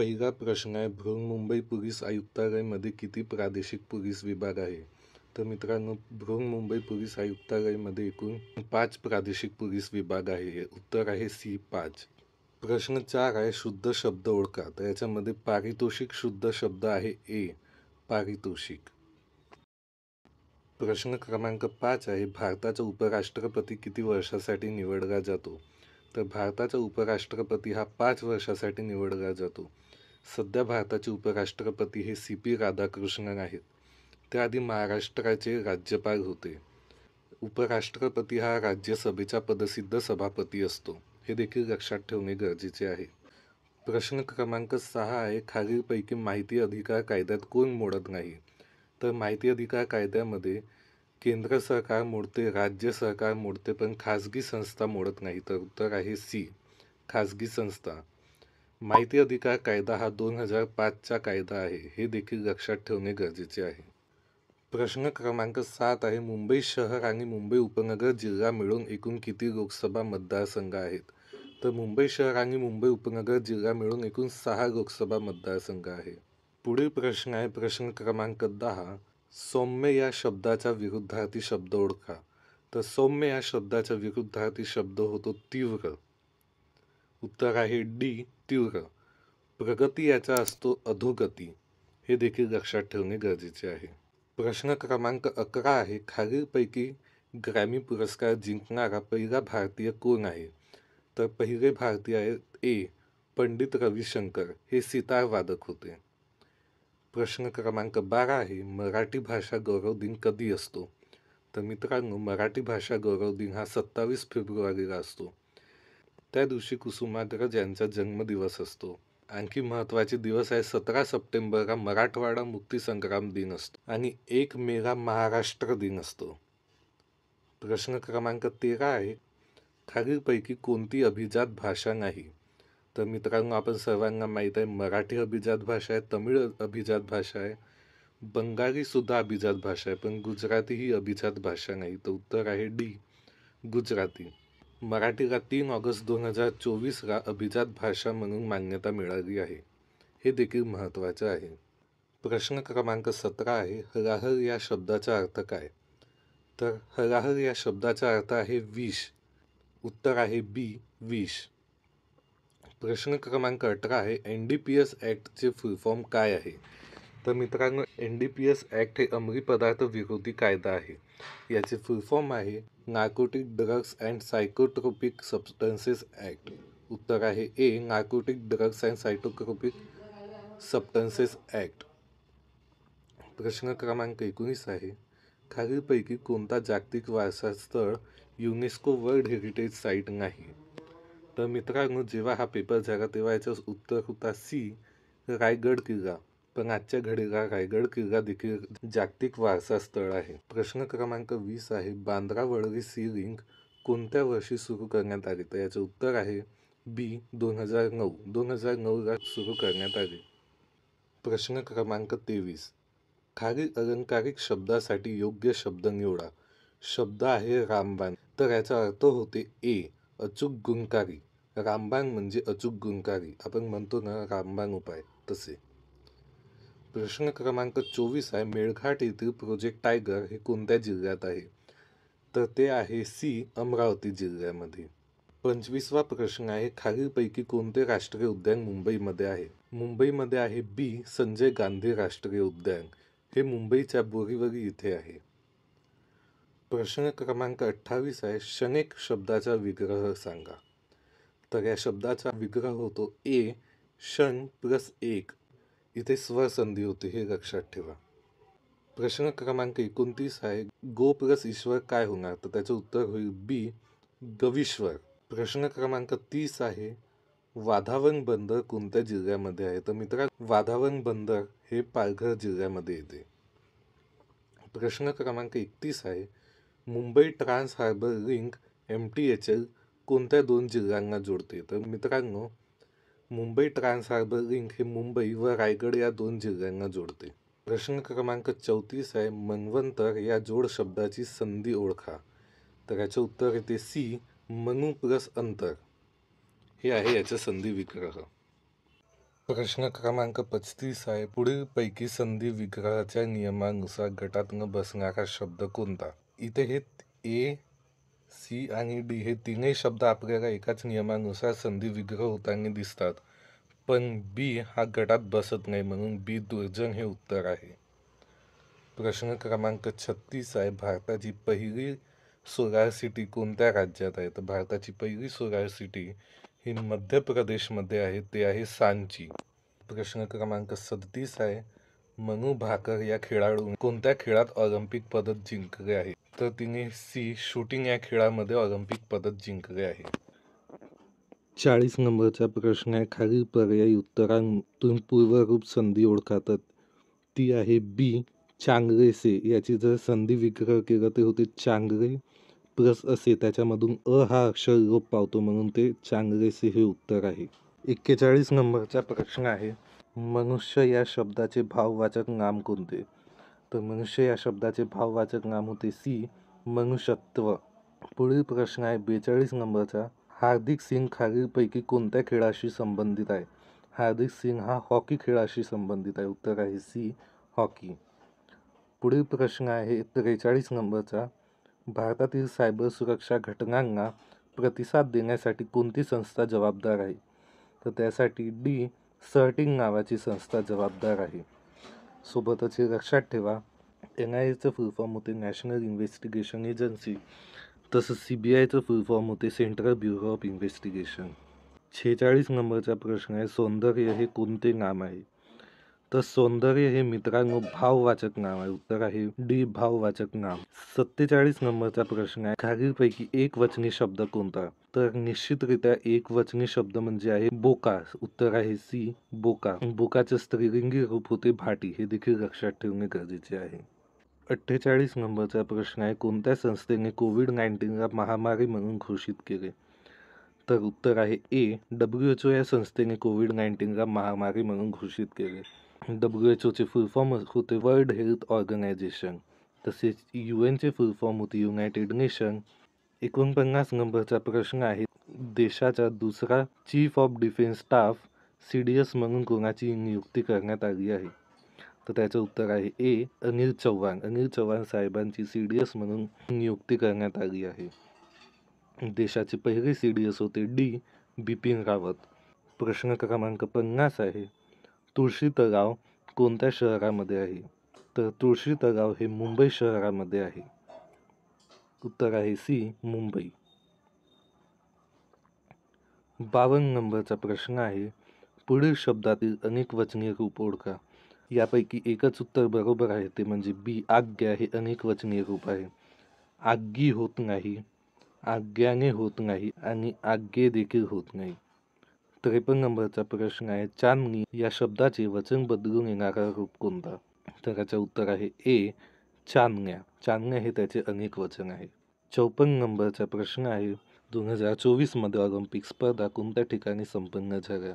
पहिला प्रश्न आहे, बृहन्मुंबई पोलीस आयुक्तालयामध्ये किती प्रादेशिक पोलीस विभाग आहे? तर मित्रांनो, बृहन्मुंबई पोलीस आयुक्तालयामध्ये एकूण 5 प्रादेशिक पोलीस विभाग आहे. उत्तर आहे सी 5. प्रश्न 4 आहे, शुद्ध शब्द ओळखा. तर याच्यामध्ये पारितोषिक शुद्ध शब्द आहे ए, पारितोषिक. प्रश्न क्रमांक 5 आहे, भारताचा उपराष्ट्रपती किती वर्षासाठी निवडला जातो? तर भारताचा उपराष्ट्रपती हा 5 वर्षासाठी निवडला जातो. सध्या भारताचे उपराष्ट्रपती हे CP राधाकृष्णन आहेत. त्याआधी महाराष्ट्राचे राज्यपाल होते. उपराष्ट्रपती हा राज्यसभेचा पदसिद्ध सभापती असतो. हे देखील लक्षात ठेवणे गरजेचे आहे. प्रश्न क्रमांक 6 आहे, खालीलपैकी माहिती अधिकार कायद्यात कोण मोडत नाही? तर माहिती अधिकार कायद्यामध्ये केंद्र सरकार मोडते, राज्य सरकार मोडते, पण खाजगी संस्था मोडत नाही. तर उत्तर आहे सी, खाजगी संस्था. माहिती अधिकार कायदा हा 2005चा कायदा आहे. हे देखील लक्षात ठेवणे गरजेचे आहे. प्रश्न क्रमांक 7 आहे, मुंबई शहर आणि मुंबई उपनगर जिल्हा मिळून एकूण किती लोकसभा मतदारसंघ आहेत? तर मुंबई शहर आणि मुंबई उपनगर जिल्हा मिळून एकूण 6 लोकसभा मतदारसंघ आहे. पुढील प्रश्न आहे, प्रश्न क्रमांक 10, सौम्य या शब्दाचा विरुद्धार्थी शब्द ओळखा. तर सौम्य या शब्दाचा विरुद्धार्थी शब्द होतो तीव्र. उत्तर आहे डी, तीव्र. प्रगती याचा असतो अधोगती. हे देखील लक्षात ठेवणे गरजेचे आहे. प्रश्न क्रमांक 11 आहे, खालीलपैकी ग्रॅमी पुरस्कार जिंकणारा पहिला भारतीय कोण आहे? तर पहिले भारतीय आहेत ए, पंडित रविशंकर. हे सितार वादक होते. प्रश्न क्रमांक 12 आहे, मराठी भाषा गौरव दिन कधी असतो? तर मित्रांनो, मराठी भाषा गौरव दिन हा 27 फेब्रुवारीला असतो. त्या दिवशी कुसुमाग्रज यांचा जन्मदिवस असतो. आणखी महत्त्वाचे दिवस आहे, 17 सप्टेंबरला मराठवाडा मुक्तीसंग्राम दिन असतो आणि 1 मेला महाराष्ट्र दिन असतो. प्रश्न क्रमांक 13 आहे, खालीलपैकी कोणती अभिजात भाषा नाही? तर मित्रांनो, आपण सर्वांना माहीत आहे, मराठी अभिजात भाषा आहे, तमिळ अभिजात भाषा आहे, बंगाली सुद्धा अभिजात भाषा आहे, पण गुजराती ही अभिजात भाषा नाही. तर उत्तर आहे डी, गुजराती. मराठीला 3 ऑगस्ट 2024ला अभिजात भाषा म्हणून मान्यता मिळाली आहे. हे देखील महत्त्वाचं आहे. प्रश्न क्रमांक 17 आहे, हलाहल या शब्दाचा अर्थ काय? तर हलाहल या शब्दाचा अर्थ आहे विष. उत्तर आहे बी, विष. प्रश्न क्रमांक 18 आहे, NDPS ॲक्टचे फुल फॉर्म काय आहे? तर मित्रांनो, NDPS ॲक्ट हे अंमली पदार्थ विरोधी कायदा आहे. याचे फुल फॉर्म आहे narcotic drugs and psychotropic substances act. उत्तर आहे A, narcotic drugs and psychotropic substances act. प्रश्न क्रमांक 19 आहे, खालीलपैकी कोणता जागतिक वारसा स्थळ युनेस्को वर्ल्ड हेरिटेज साईट नाही? तर मित्रांनो, जेव्हा हा पेपर झाला तेव्हा याचं उत्तर होता सी, रायगड किल्ला. पण आजच्या घडीला रायगड किल्ला देखील जागतिक वारसा स्थळ आहे. प्रश्न क्रमांक 20 आहे, बांद्रा वरळी सी लिंक कोणत्या वर्षी सुरू करण्यात आली? तर याचं उत्तर आहे बी, 2009. 2009ला सुरू करण्यात आले. प्रश्न क्रमांक 23, खालील अलंकारिक शब्दासाठी योग्य शब्द निवडा. शब्द आहे रामबाण. तर याचा अर्थ होते ए, अचूक गुणकारी. रामबाण म्हणजे अचूक गुणकारी. आपण म्हणतो ना रामबाण उपाय, तसे. प्रश्न क्रमांक 24 आहे, मेळघाट येथील प्रोजेक्ट टायगर हे कोणत्या जिल्ह्यात आहे? तर ते आहे सी, अमरावती जिल्ह्यामध्ये. 25वा प्रश्न आहे, खालीलपैकी कोणते राष्ट्रीय उद्यान मुंबईमध्ये आहे? मुंबईमध्ये आहे बी, संजय गांधी राष्ट्रीय उद्यान. हे मुंबईच्या बोरीवली इथे आहे. प्रश्न क्रमांक 28 आहे, शनेक शब्दाचा विग्रह सांगा. तर या शब्दाचा विग्रह होतो ए, शन प्लस एक. इथे स्वर संधी होते, हे लक्षात ठेवा. प्रश्न क्रमांक 29 आहे, गो प्लस ईश्वर काय होणार? तर त्याचं उत्तर होईल बी, गवीश्वर. प्रश्न क्रमांक 30 आहे, वाधावन बंदर कोणत्या जिल्ह्यामध्ये आहे? तर मित्रांनो, वाधावन बंदर हे पालघर जिल्ह्यामध्ये येते. प्रश्न क्रमांक 31 आहे, Mumbai trans harbour link MTHL कोणत्या 2 जिल्ह्यांना जोडते? तर मित्रांनो, मुंबई ट्रान्स हार्बर लिंक हे मुंबई व रायगड या 2 जिल्ह्यांना जोडते. प्रश्न क्रमांक 34 आहे, मन्वंतर या जोड शब्दाची संधी ओळखा. तर याचं उत्तर येते सी, मनु प्लस अंतर. हे आहे याचं संधी विग्रह. प्रश्न क्रमांक 35 आहे. पुढील पैकी संधी विग्रहाच्या नियमानुसार गटात न बसणारा शब्द कोणता? इथे हे ए, सी आणि डी हे तीनही शब्द आपल्याला एकाच नियमानुसार संधी विग्रह होताना दिसतात, पण बी हा गटात बसत नाही, म्हणून बी दुर्जन हे उत्तर आहे. प्रश्न क्रमांक 36 आहे. भारताची पहिली सोलार सिटी कोणत्या राज्यात आहे? तर भारताची पहिली सोलार सिटी ही मध्य प्रदेशमध्ये आहे, ते आहे सांची. प्रश्न क्रमांक 37 आहे. मनू भाकर या खेळाडूने कोणत्या खेळात ऑलिम्पिक पदक जिंकले आहे? तर तिने सी शूटिंग या खेळामध्ये ऑलिम्पिक पदक जिंकले आहे. 40 नंबरचा प्रश्न आहे. खालील पर्यायी उत्तरांतून पूर्वरूप संधी ओळखा. तर ती आहे बी चांगलेसे. याची जर संधी विग्रह केलं ते होते चांगले प्लस असे, त्याच्यामधून अ हा अक्षर लोप पावतो, म्हणून ते चांगलेसे हे उत्तर आहे. 41 नंबरचा प्रश्न आहे. मनुष्य या शब्दाचे भाववाचक नाम कोणते? तर मनुष्य या शब्दाचे भाववाचक नाम होते सी मनुष्यत्व. पुढील प्रश्न आहे 42 नंबरचा. हार्दिक सिंग खालीलपैकी कोणत्या खेळाशी संबंधित आहे? हार्दिक सिंग हा हॉकी खेळाशी संबंधित आहे. उत्तर आहे सी हॉकी. पुढील प्रश्न आहे 43 नंबरचा. भारतातील सायबर सुरक्षा घटनांना प्रतिसाद देण्यासाठी कोणती संस्था जबाबदार आहे? तर त्यासाठी डी सर्टिंग नावाची संस्था जबाबदार आहे. सोबतच हे लक्षात ठेवा, NIAचं फुल फॉर्म होते नॅशनल इन्व्हेस्टिगेशन एजन्सी, तसं CBIचं फुल फॉर्म होते सेंट्रल ब्युरो ऑफ इन्व्हेस्टिगेशन. 46 नंबरचा प्रश्न आहे. सौंदर्य हे कोणते नाम आहे? तर सौंदर्य हे मित्रांनो भाववाचक नाव आहे. उत्तर आहे डी भाववाचक नाम. 47 नंबरचा प्रश्न आहे. खालीलपैकी एक वचनी शब्द कोणता? तर निश्चितरित्या एक वचनी शब्द म्हणजे आहे बोका. उत्तर आहे सी बोका. बोकाचे स्त्रीलिंगी रूप होते भाटी. हे देखील लक्षात ठेवणे गरजेचे आहे. 48 नंबरचा प्रश्न आहे. कोणत्या संस्थेने कोविड-19ला महामारी म्हणून घोषित केले? तर उत्तर आहे ए WHO या संस्थेने कोविड-19ला महामारी म्हणून घोषित केले. WHO फुल फॉर्म होते वर्ल्ड हेल्थ ऑर्गनायझेशन, तसेच UNचे फुल फॉर्म होते युनायटेड नेशन. 49 नंबरचा प्रश्न आहे. देशाचा दुसरा chief of defence staff CDS म्हणून कोणाची नियुक्ती करण्यात आली आहे? तर त्याचं उत्तर आहे ए अनिल चव्हाण. अनिल चव्हाण साहेबांची CDS म्हणून नियुक्ती करण्यात आली आहे. देशाचे पहिले CDS होते डी बिपिन रावत. प्रश्न क्रमांक 50 आहे. तुळशी तलाव कोणत्या शहरामध्ये आहे? तर तुळशी तलाव हे मुंबई शहरामध्ये आहे. उत्तर आहे सी मुंबई. 52 नंबरचा प्रश्न आहे. पुढील शब्दातील अनेक वचनीय रूप ओळखा. यापैकी एकच उत्तर बरोबर आहे, ते म्हणजे बी आज्ञा हे अनेक वचनीय रूप आहे. आज्ञी होत नाही, आज्ञाने होत नाही आणि आज्ञे देखील होत नाही. 53 नंबरचा प्रश्न आहे. चांदणी या शब्दाचे वचन बदलून येणारा रूप कोणता? तर याचं उत्तर आहे ए चांदण्या. चांदण्या हे त्याचे अनेक वचन आहे. 54 नंबरचा प्रश्न आहे. 2024 मध्ये ऑलिम्पिक स्पर्धा कोणत्या ठिकाणी संपन्न झाल्या?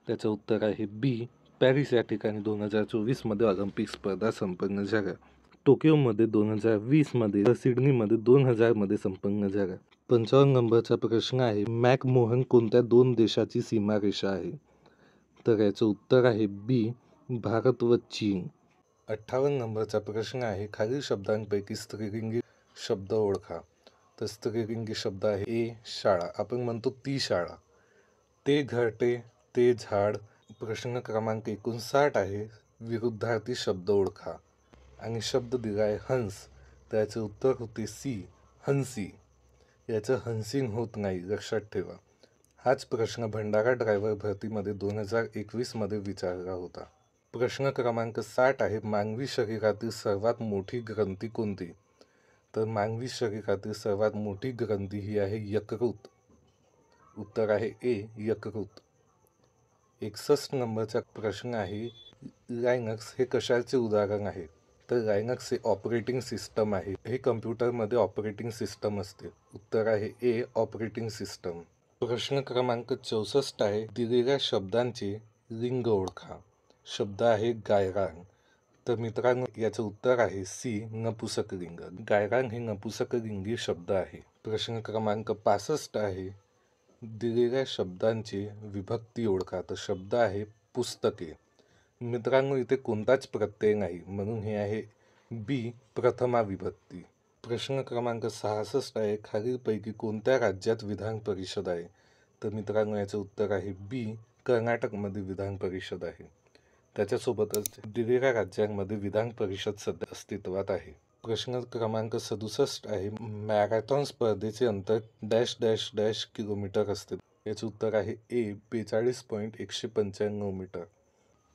त्याचं उत्तर आहे बी पॅरिस या ठिकाणी 2024 मध्ये ऑलिम्पिक स्पर्धा संपन्न झाल्या. टोकियोमध्ये 2020 मध्ये तर सिडनीमध्ये 2000 मध्ये संपन्न झाल्या. 55 नंबरचा प्रश्न आहे. मॅकमोहन कोणत्या दोन देशाची सीमारेषा आहे? तर याचं उत्तर आहे बी भारत व चीन. 58 नंबरचा प्रश्न आहे. खालील शब्दांपैकी स्त्रीलिंगी शब्द ओळखा. तर स्त्रीलिंगी शब्द आहे ए शाळा. आपण म्हणतो ती शाळा. ते घरटे, ते झाड. प्रश्न क्रमांक 59 आहे. विरुद्धार्थी शब्द ओळखा. आणि शब्द दिला आहे हंस. त्याचे उत्तर होते सी हंसी. याचं हंसिंग होत नाही, लक्षात ठेवा. हाच प्रश्न भंडारा ड्रायव्हर भरतीमध्ये 2021 मध्ये विचारला होता. प्रश्न क्रमांक 60 आहे. मानवी शरीरातील सर्वात मोठी ग्रंथी कोणती? तर मानवी शरीरातील सर्वात मोठी ग्रंथी ही आहे यकृत. उत्तर आहे ए यकृत. 61 नंबरचा प्रश्न आहे. लायनक्स हे कशाचे उदाहरण आहे? तर लायनक्स हे ऑपरेटिंग सिस्टम आहे. हे कम्प्युटरमध्ये ऑपरेटिंग सिस्टम असते. उत्तर आहे ए ऑपरेटिंग सिस्टम. प्रश्न क्रमांक 64 आहे. दिलेल्या शब्दांचे लिंग ओळखा. शब्द आहे गायरान. तर मित्रांनो, याचं उत्तर आहे सी नपुसकलिंग. गायरान हे नपुसकलिंगी शब्द आहे. प्रश्न क्रमांक 65 आहे. दिलेल्या शब्दांची विभक्ती ओळखा. तर शब्द आहे पुस्तके. मित्रांनो, इथे कोणताच प्रत्यय नाही, म्हणून हे आहे बी, प्रथमा विभक्ती. प्रश्न क्रमांक 66 आहे, खालीलपैकी कोणत्या राज्यात विधान परिषद आहे? तर मित्रांनो, याचं उत्तर आहे बी, कर्नाटकमध्ये विधान परिषद आहे. त्याच्यासोबतच दिलेल्या राज्यांमध्ये विधान परिषद सध्या अस्तित्वात आहे. प्रश्न क्रमांक 67 आहे, मॅरेथॉन स्पर्धेचे अंतर डॅश डॅश डॅश किलोमीटर असते? याचे उत्तर आहे ए, 42.195 मीटर.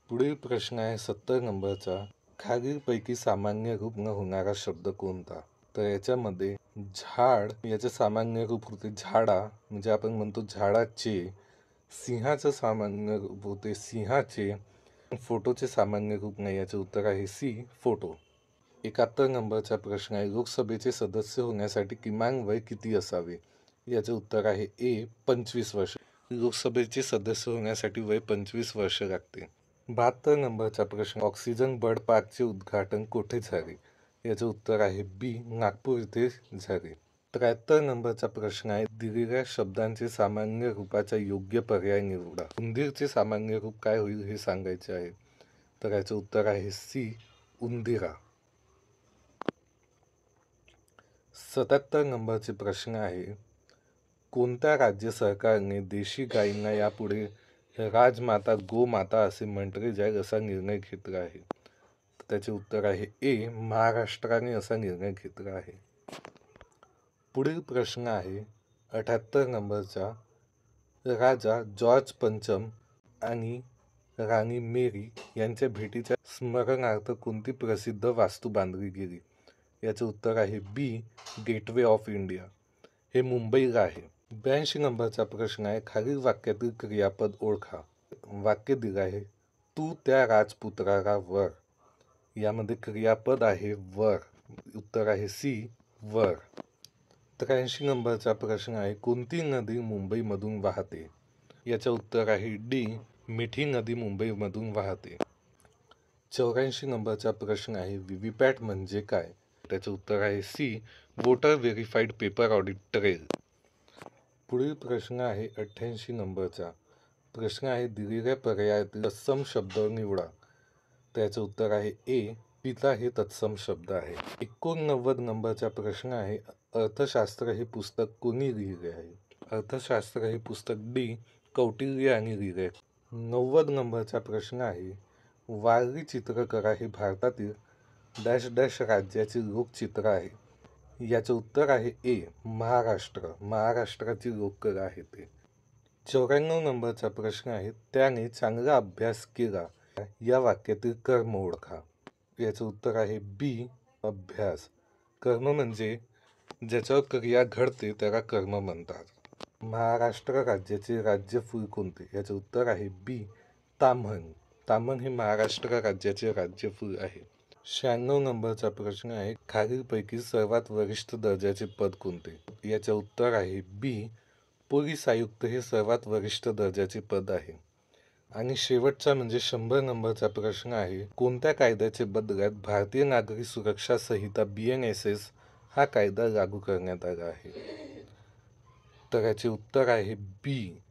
पुढील प्रश्न आहे 70 नंबरचा, खालीलपैकी सामान्य रूप न होणारा शब्द कोणता? तर याच्यामध्ये झाड याचे सामान्य रूप होते झाडा, म्हणजे आपण म्हणतो झाडाचे. सिंहाचं सामान्य रूप होते सिंहाचे. फोटोचे सामान्य रूप नाही, याचे उत्तर आहे सी, फोटो. 71 नंबरचा प्रश्न आहे, लोकसभेचे सदस्य होण्यासाठी किमान वय किती असावे? याचे उत्तर आहे ए, 25 वर्ष. लोकसभेचे सदस्य होण्यासाठी वय 25 वर्ष लागते. 72 नंबरचा प्रश्न, ऑक्सिजन बर्ड पार्कचे उद्घाटन कोठे झाले? याचे उत्तर आहे बी, नागपूर येथे झाले. 73 नंबरचा प्रश्न आहे, दिलेल्या शब्दांचे सामान्य रूपाचा योग्य पर्याय निवडा. उंदीरचे सामान्य रूप काय होईल हे सांगायचे आहे. तर याचे उत्तर आहे सी, उंदिरा. 77 नंबरचे प्रश्न आहे, कोणत्या राज्य सरकारने देशी गायींना यापुढे राजमाता, गोमाता असे म्हटले जाईल असा निर्णय घेतला आहे? त्याचे उत्तर आहे ए, महाराष्ट्राने असा निर्णय घेतला आहे. पुढील प्रश्न आहे 78 नंबरचा, राजा जॉर्ज पंचम आणि राणी मेरी यांच्या भेटीच्या स्मरणार्थ कोणती प्रसिद्ध वास्तू बांधली गेली? याचे उत्तर आहे बी, गेटवे ऑफ इंडिया. हे मुंबईला आहे. 82 नंबरचा प्रश्न आहे, खालील वाक्यातील क्रियापद ओळखा. वाक्य दिलं आहे, तू त्या राजपुत्राला वर. यामध्ये क्रियापद आहे वर. उत्तर आहे सी, वर. 83 नंबरचा प्रश्न आहे, कोणती नदी मुंबईमधून वाहते? याचं उत्तर आहे डी, मिठी नदी मुंबईमधून वाहते. 84 नंबरचा प्रश्न आहे, व्हीव्हीपॅट म्हणजे काय? त्याचं उत्तर आहे C, voter verified paper audit trail. पुढील प्रश्न आहे 88 नंबरचा. प्रश्न आहे, दिलेल्या पर्यायातील तत्सम शब्द निवडा. त्याचं उत्तर आहे ए, पिता हे तत्सम शब्द आहे. 89 नंबरचा प्रश्न आहे, अर्थशास्त्र हे पुस्तक कोणी लिहिले आहे? अर्थशास्त्र हे पुस्तक डी, कौटिल्य यांनी लिहिले. 90 नंबरचा प्रश्न आहे, वारली चित्रकला हे भारतातील डॅश डॅश राज्याचे लोकचित्र आहे. याचं उत्तर आहे ए, महाराष्ट्र. महाराष्ट्राची लोककला आहे ते. 94 नंबरचा प्रश्न आहे, त्याने चांगला अभ्यास केला या वाक्यातील कर्म ओळखा. याचं उत्तर आहे बी, अभ्यास. कर्म म्हणजे ज्याच्यावर क्रिया घडते त्याला कर्म म्हणतात. महाराष्ट्र राज्याचे राज्यफूल कोणते? याचं उत्तर आहे बी, ताम्हण. ताम्हण हे महाराष्ट्र राज्याचे राज्यफूल आहे. 96 नंबरचा प्रश्न आहे, खालीलपैकी सर्वात वरिष्ठ दर्जाचे पद कोणते? याचं उत्तर आहे बी, पोलीस आयुक्त हे सर्वात वरिष्ठ दर्जाचे पद आहे. आणि शेवटचा म्हणजे 100 नंबरचा प्रश्न आहे, कोणत्या कायद्याचे बदल्यात भारतीय नागरिक सुरक्षा संहिता BNSS हा कायदा लागू करण्यात आला आहे? तर याचे उत्तर आहे बी,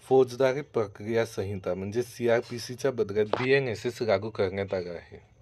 फौजदारी प्रक्रिया संहिता म्हणजे CRPCच्या बदल्यात BNSS लागू करण्यात आला आहे.